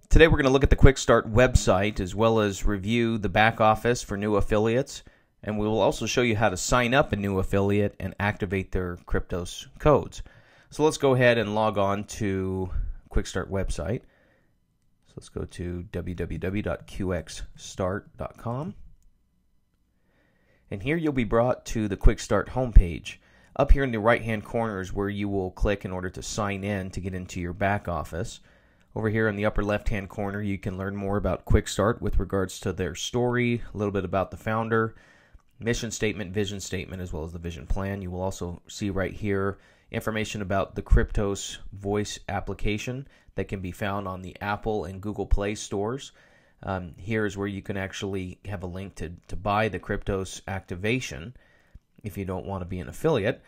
Today we're going to look at the QxStart website as well as review the back office for new affiliates, and we will also show you how to sign up a new affiliate and activate their Kryptos codes. So let's go ahead and log on to QxStart website. So let's go to www.QxStart.com. And here you'll be brought to the QxStart homepage. Up here in the right-hand corner is where you will click in order to sign in to get into your back office. Over here in the upper left-hand corner, you can learn more about QxStart with regards to their story, a little bit about the founder, mission statement, vision statement, as well as the vision plan. You will also see right here information about the Kryptos voice application that can be found on the Apple and Google Play stores. Here is where you can actually have a link to buy the Kryptos activation if you don't want to be an affiliate.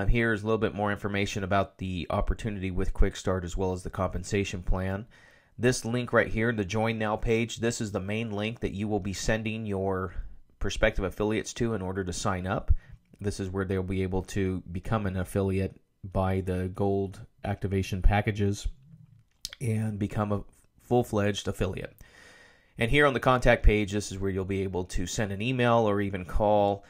Here's a little bit more information about the opportunity with QxStart as well as the compensation plan. This link right here, the Join Now page, this is the main link that you will be sending your prospective affiliates to in order to sign up. This is where they'll be able to become an affiliate, buy the gold activation packages, and become a full-fledged affiliate. And here on the contact page, this is where you'll be able to send an email or even call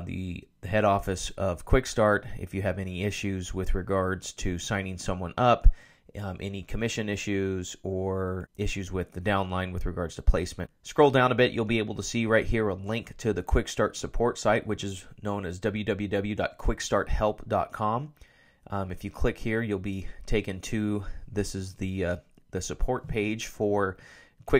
the head office of QxStart if you have any issues with regards to signing someone up, any commission issues or issues with the downline with regards to placement. Scroll down a bit, you'll be able to see right here a link to the QxStart support site, which is known as www.QxStartHelp.com. If you click here, you'll be taken to, this is the support page for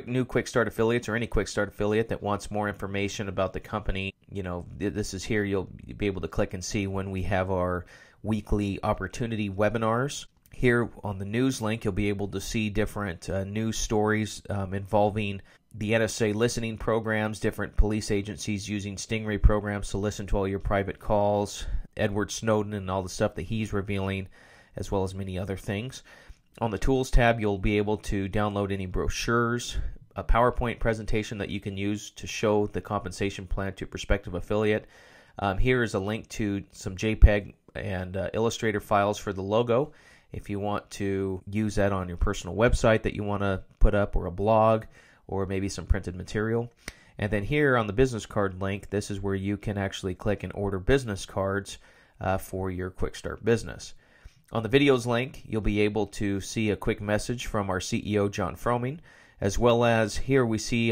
new QxStart affiliates or any QxStart affiliate that wants more information about the company. You know, this is here, you'll be able to click and see when we have our weekly opportunity webinars. Here on the news link, you'll be able to see different news stories involving the NSA listening programs, different police agencies using Stingray programs to listen to all your private calls, Edward Snowden and all the stuff that he's revealing, as well as many other things. On the Tools tab, you'll be able to download any brochures, a PowerPoint presentation that you can use to show the compensation plan to a prospective affiliate. Here is a link to some JPEG and Illustrator files for the logo if you want to use that on your personal website that you want to put up, or a blog, or maybe some printed material. And then here on the business card link, this is where you can actually click and order business cards for your QxStart business. On the videos link, you'll be able to see a quick message from our CEO, John Froming, as well as here we see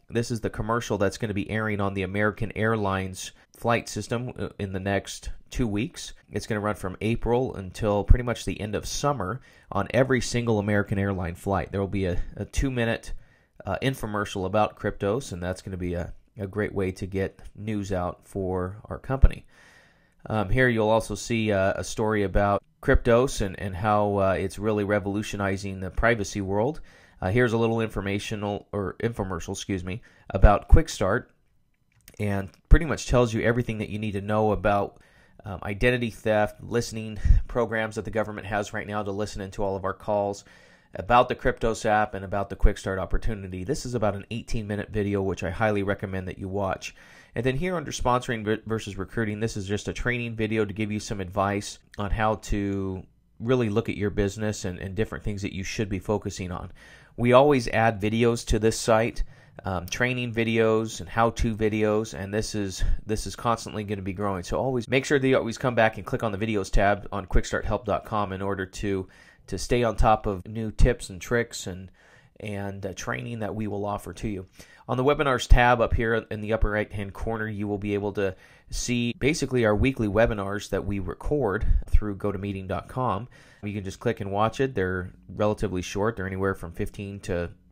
this is the commercial that's going to be airing on the American Airlines flight system in the next 2 weeks. It's going to run from April until pretty much the end of summer on every single American airline flight. There will be a 2-minute infomercial about Kryptos, and that's going to be a great way to get news out for our company. Here you'll also see a story about Kryptos and how it's really revolutionizing the privacy world. Here's a little infomercial, about QxStart, and pretty much tells you everything that you need to know about identity theft, listening programs that the government has right now to listen into all of our calls, about the Kryptos app, and about the QxStart opportunity. This is about an 18-minute video, which I highly recommend that you watch. And then here under sponsoring versus recruiting, this is just a training video to give you some advice on how to really look at your business and different things that you should be focusing on. We always add videos to this site, training videos and how-to videos, and this is constantly going to be growing. So always make sure that you always come back and click on the videos tab on QxStartHelp.com in order to stay on top of new tips and tricks and training that we will offer to you. On the webinars tab up here in the upper right hand corner, you will be able to see basically our weekly webinars that we record through GoToMeeting.com. You can just click and watch it. They're relatively short. They're anywhere from 15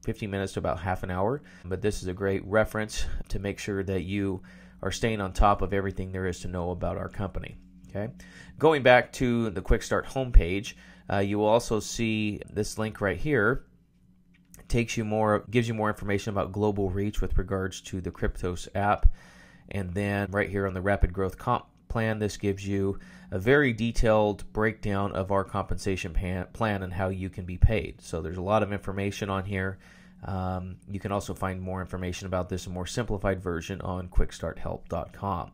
minutes to about half an hour. But this is a great reference to make sure that you are staying on top of everything there is to know about our company. Okay, going back to the QxStart homepage, you will also see this link right here. Gives you more information about global reach with regards to the Kryptos app. And then right here on the Rapid Growth Comp Plan, this gives you a very detailed breakdown of our compensation plan and how you can be paid. So there's a lot of information on here. You can also find more information about this, a more simplified version, on QxStartHelp.com.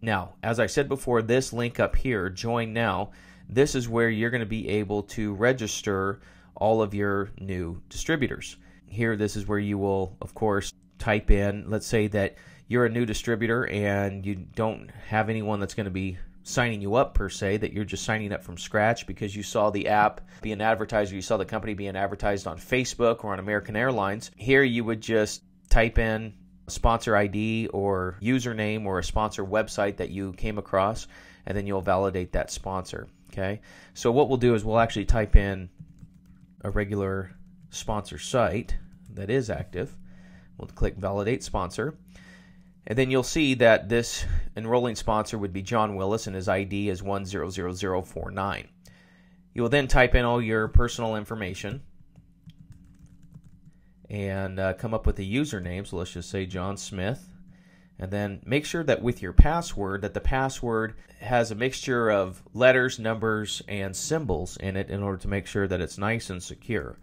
Now, as I said before, this link up here, Join Now, this is where you're going to be able to register all of your new distributors. here, this is where you will, of course, type in, let's say that you're a new distributor and you don't have anyone that's going to be signing you up per se, that you're just signing up from scratch because you saw the app being advertised or you saw the company being advertised on Facebook or on American Airlines. Here you would just type in a sponsor ID or username or a sponsor website that you came across, and then you'll validate that sponsor. Okay, so what we'll do is we'll actually type in a regular sponsor site that is active. We'll click validate sponsor, and then you'll see that this enrolling sponsor would be John Willis, and his ID is 100049. You will then type in all your personal information and come up with a username. So let's just say John Smith. And then make sure that with your password, that the password has a mixture of letters, numbers, and symbols in it in order to make sure that it's nice and secure.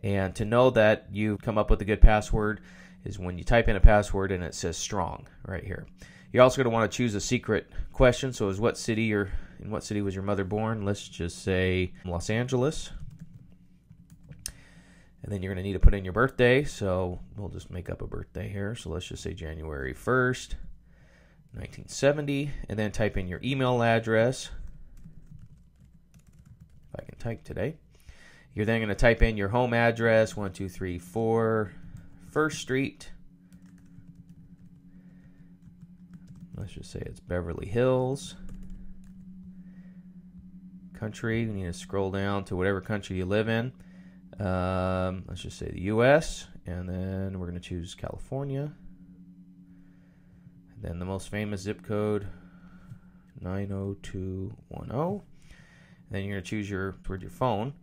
And to know that you've come up with a good password is when you type in a password and it says strong right here. You're also going to want to choose a secret question. So in what city was your mother born? Let's just say Los Angeles. And then you're going to need to put in your birthday, so we'll just make up a birthday here. So let's just say January 1st, 1970, and then type in your email address, if I can type today. You're then going to type in your home address, 1234 First Street. Let's just say it's Beverly Hills. Country, you need to scroll down to whatever country you live in. Let's just say the U.S., and then we're going to choose California. And then the most famous zip code, 90210. And then you're going to choose your phone.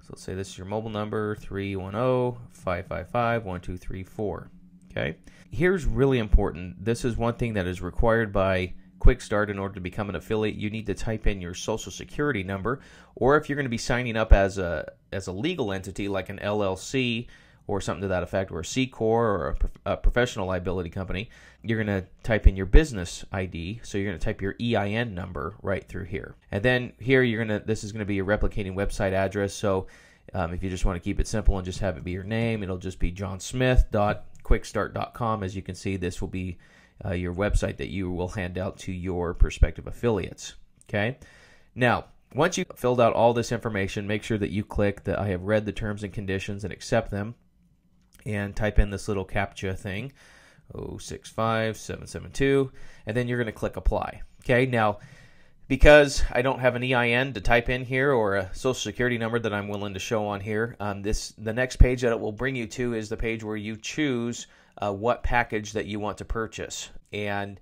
So let's say this is your mobile number, 310-555-1234. Okay. Here's really important. This is one thing that is required by QxStart. In order to become an affiliate, you need to type in your social security number, or if you're going to be signing up as a legal entity like an LLC or something to that effect, or a C Corp or a professional liability company, you're going to type in your business ID. So you're going to type your EIN number right through here, and then here this is going to be your replicating website address. So if you just want to keep it simple and just have it be your name, it'll just be johnsmith.QxStart.com. As you can see, this will be your website that you will hand out to your prospective affiliates. Okay. Now, once you've filled out all this information, make sure that you click that I have read the terms and conditions and accept them, and type in this little CAPTCHA thing, 065772, and then you're going to click apply. Okay. Now, because I don't have an EIN to type in here or a social security number that I'm willing to show on here, the next page that it will bring you to is the page where you choose what package that you want to purchase. And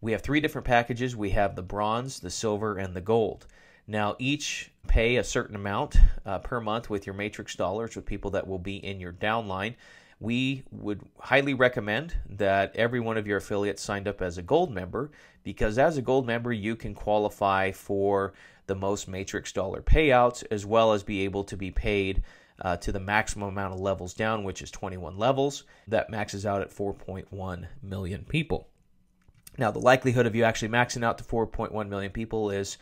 we have 3 different packages. We have the bronze, the silver, and the gold. Now, each pay a certain amount per month with your matrix dollars with people that will be in your downline. We would highly recommend that every one of your affiliates signed up as a gold member, because as a gold member, you can qualify for the most matrix dollar payouts, as well as be able to be paid to the maximum amount of levels down, which is 21 levels. That maxes out at 4.1 million people. Now, the likelihood of you actually maxing out to 4.1 million people is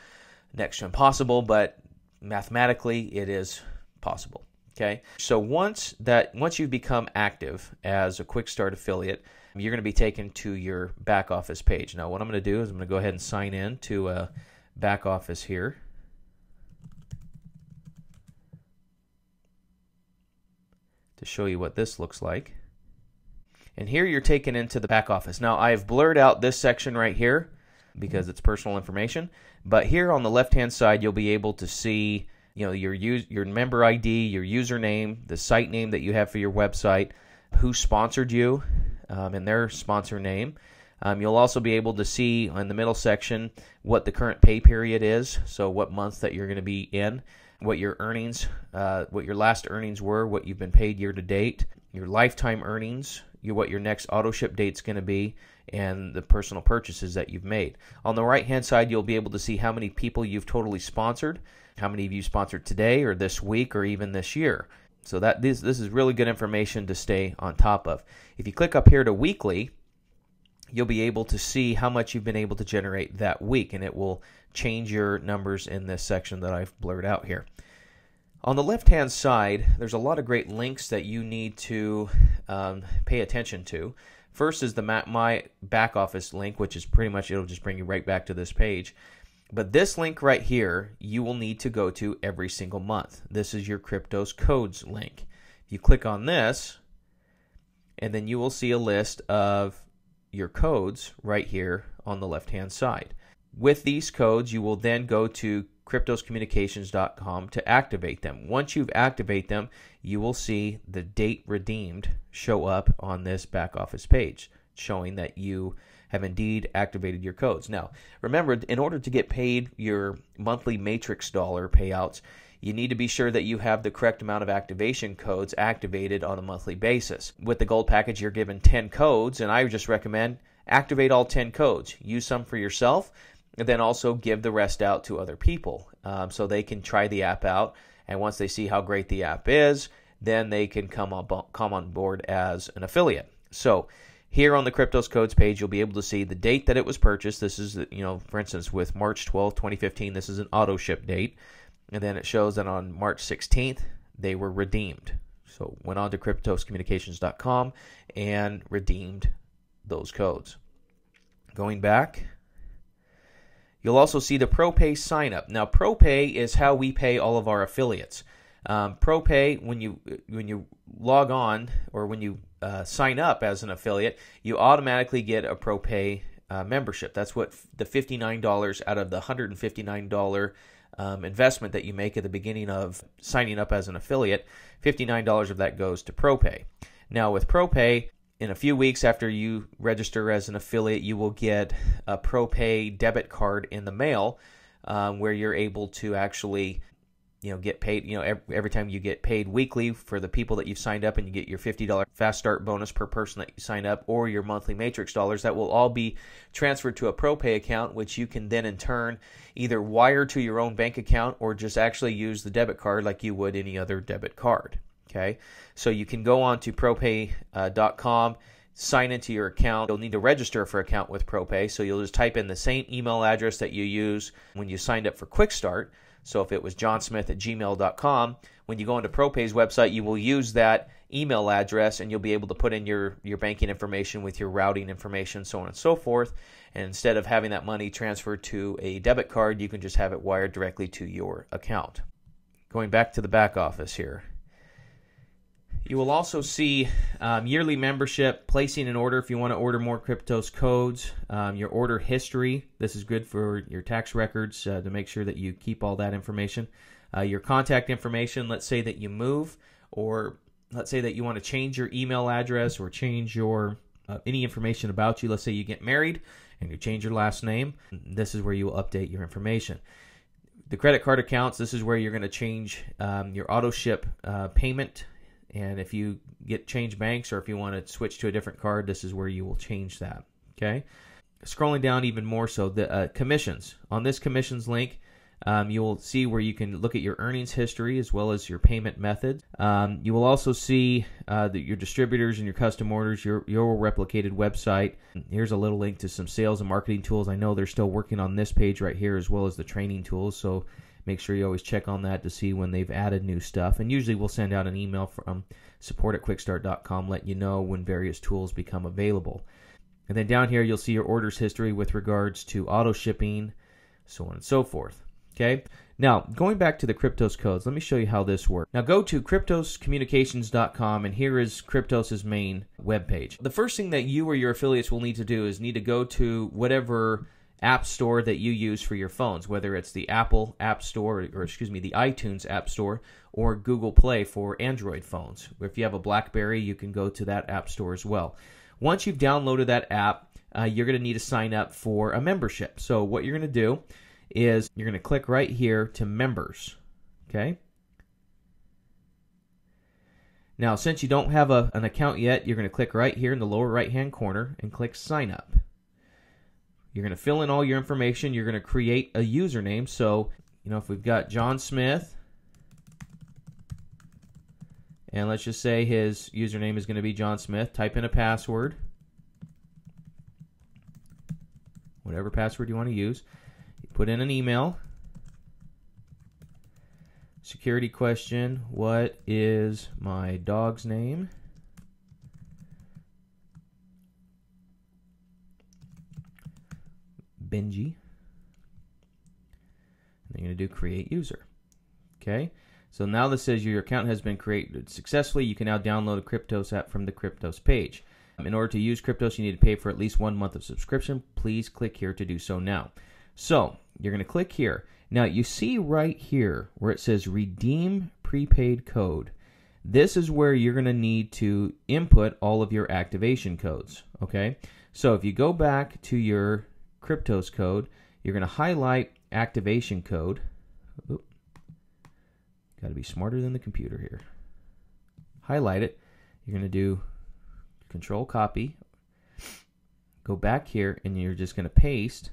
next to impossible, but mathematically it is possible. Okay, so once you've become active as a QxStart affiliate, you're going to be taken to your back office page. Now, what I'm going to do is I'm going to go ahead and sign in to a back office here. To show you what this looks like. And here you're taken into the back office. Now, I've blurred out this section right here because it's personal information, but here on the left-hand side, you'll be able to see, your member ID, your username, the site name that you have for your website, who sponsored you, and their sponsor name. You'll also be able to see in the middle section what the current pay period is, so what month that you're going to be in, what your earnings, what your last earnings were, what you've been paid year to date, your lifetime earnings, what your next auto ship date's going to be, and the personal purchases that you've made. On the right-hand side, you'll be able to see how many people you've totally sponsored, how many of you sponsored today or this week or even this year. So this is really good information to stay on top of. If you click up here to weekly, you'll be able to see how much you've been able to generate that week, and it will change your numbers in this section that I've blurred out here. On the left-hand side, there's a lot of great links that you need to pay attention to. First is the My Back Office link, which is pretty much, it'll just bring you right back to this page. But this link right here, you will need to go to every single month. This is your Cryptos Codes link. If you click on this, and then you will see a list of your codes right here on the left-hand side. With these codes, you will then go to QxStart.com to activate them. Once you've activated them, you will see the date redeemed show up on this back office page, showing that you have indeed activated your codes. Now, remember, in order to get paid your monthly matrix dollar payouts, you need to be sure that you have the correct amount of activation codes activated on a monthly basis. With the gold package, you're given 10 codes, and I would just recommend activate all 10 codes. Use some for yourself, and then also give the rest out to other people so they can try the app out. And once they see how great the app is, then they can come on board as an affiliate. So here on the Cryptos Codes page, you'll be able to see the date that it was purchased. This is, for instance, with March 12, 2015, this is an auto ship date. And then it shows that on March 16th, they were redeemed. So went on to CryptosCommunications.com and redeemed those codes. Going back, you'll also see the ProPay sign up. Now, ProPay is how we pay all of our affiliates. ProPay, when you log on or when you sign up as an affiliate, you automatically get a ProPay membership. That's what the $59 out of the $159 investment that you make at the beginning of signing up as an affiliate, $59 of that goes to ProPay. Now, with ProPay, in a few weeks after you register as an affiliate, you will get a ProPay debit card in the mail where you're able to actually get paid, every time you get paid weekly for the people that you've signed up, and you get your $50 Fast Start bonus per person that you sign up, or your monthly matrix dollars, that will all be transferred to a ProPay account, which you can then in turn either wire to your own bank account or just actually use the debit card like you would any other debit card. Okay, so you can go on to ProPay.com, sign into your account. You'll need to register for an account with ProPay, so you'll just type in the same email address that you use when you signed up for QxStart. So if it was johnsmith@gmail.com, when you go into ProPay's website, you will use that email address, and you'll be able to put in your banking information with your routing information, so on and so forth. And instead of having that money transferred to a debit card, you can just have it wired directly to your account. Going back to the back office here. You will also see yearly membership, placing an order if you want to order more Cryptos codes, your order history. This is good for your tax records to make sure that you keep all that information. Your contact information, let's say that you move, or let's say that you want to change your email address or change your any information about you. Let's say you get married and you change your last name. This is where you will update your information. The credit card accounts, this is where you're going to change your auto ship payment. And if you change banks, or if you want to switch to a different card, this is where you will change that. Okay. Scrolling down even more so, the commissions. On this commissions link, you will see where you can look at your earnings history as well as your payment methods. You will also see your distributors and your custom orders, your replicated website. Here's a little link to some sales and marketing tools. I know they're still working on this page right here as well as the training tools, so make sure you always check on that to see when they've added new stuff. And usually we'll send out an email from support@QxStart.com letting you know when various tools become available. And then down here you'll see your orders history with regards to auto shipping, so on and so forth. Okay. Now, going back to the Cryptos codes, let me show you how this works. Now go to CryptosCommunications.com, and here is Cryptos' main webpage. The first thing that you or your affiliates will need to do is need to go to whatever app store that you use for your phones, whether it's the Apple App Store, or the iTunes App Store, or Google Play for Android phones. If you have a BlackBerry, you can go to that app store as well. Once you've downloaded that app, you're going to need to sign up for a membership. So what you're going to do is you're going to click right here to members. Okay. Now, since you don't have an account yet, you're going to click right here in the lower right-hand corner and click sign up. You're going to fill in all your information. You're going to create a username. So, if we've got John Smith, and let's just say his username is going to be John Smith, type in a password, whatever password you want to use. You put in an email, security question. What is my dog's name? Benji. And you're going to do create user. Okay. So now this says your account has been created successfully. You can now download a Kryptos app from the Kryptos page. In order to use Kryptos, you need to pay for at least 1 month of subscription. Please click here to do so now. So you're going to click here. Now you see right here where it says redeem prepaid code. This is where you're going to need to input all of your activation codes. Okay. So if you go back to your Kryptos code, you're going to highlight activation code. Got to be smarter than the computer here. Highlight it. You're going to do Control copy. Go back here and you're just going to paste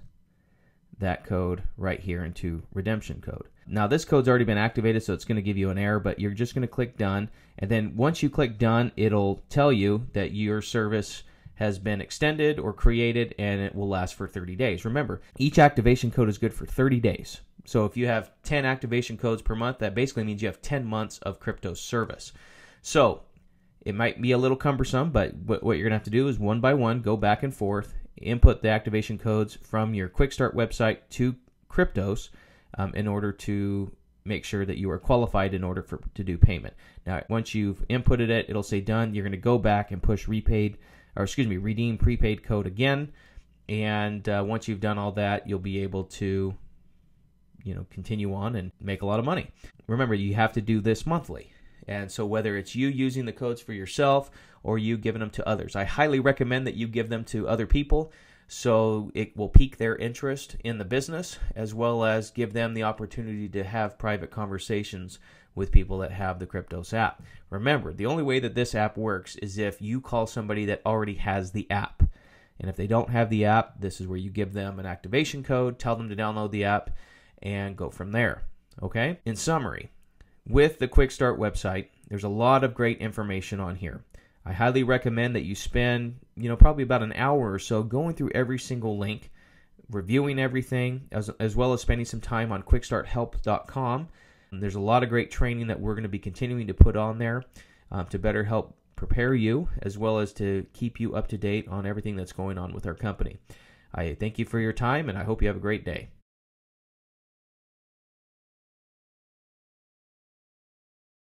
that code right here into redemption code. Now this code's already been activated, so it's going to give you an error, but you're just going to click done. And then once you click done, it'll tell you that your service has been extended or created, and it will last for 30 days. Remember, each activation code is good for 30 days. So if you have 10 activation codes per month, that basically means you have 10 months of Kryptos service. So it might be a little cumbersome, but what you're going to have to do is one by one, go back and forth, input the activation codes from your QxStart website to Kryptos in order to make sure that you are qualified in order to do payment. Now, once you've inputted it, it'll say done. You're going to go back and push redeem prepaid code again. And once you've done all that, you'll be able to continue on and make a lot of money. Remember, you have to do this monthly. And so whether it's you using the codes for yourself or you giving them to others, I highly recommend that you give them to other people so it will pique their interest in the business, as well as give them the opportunity to have private conversations with people that have the Kryptos app. Remember, the only way that this app works is if you call somebody that already has the app. And if they don't have the app, this is where you give them an activation code, tell them to download the app, and go from there. Okay? In summary, with the QxStart website, there's a lot of great information on here. I highly recommend that you spend, probably about an hour or so going through every single link, reviewing everything, as well as spending some time on QxStartHelp.com. There's a lot of great training that we're going to be continuing to put on there to better help prepare you, as well as to keep you up to date on everything that's going on with our company. I thank you for your time, and I hope you have a great day.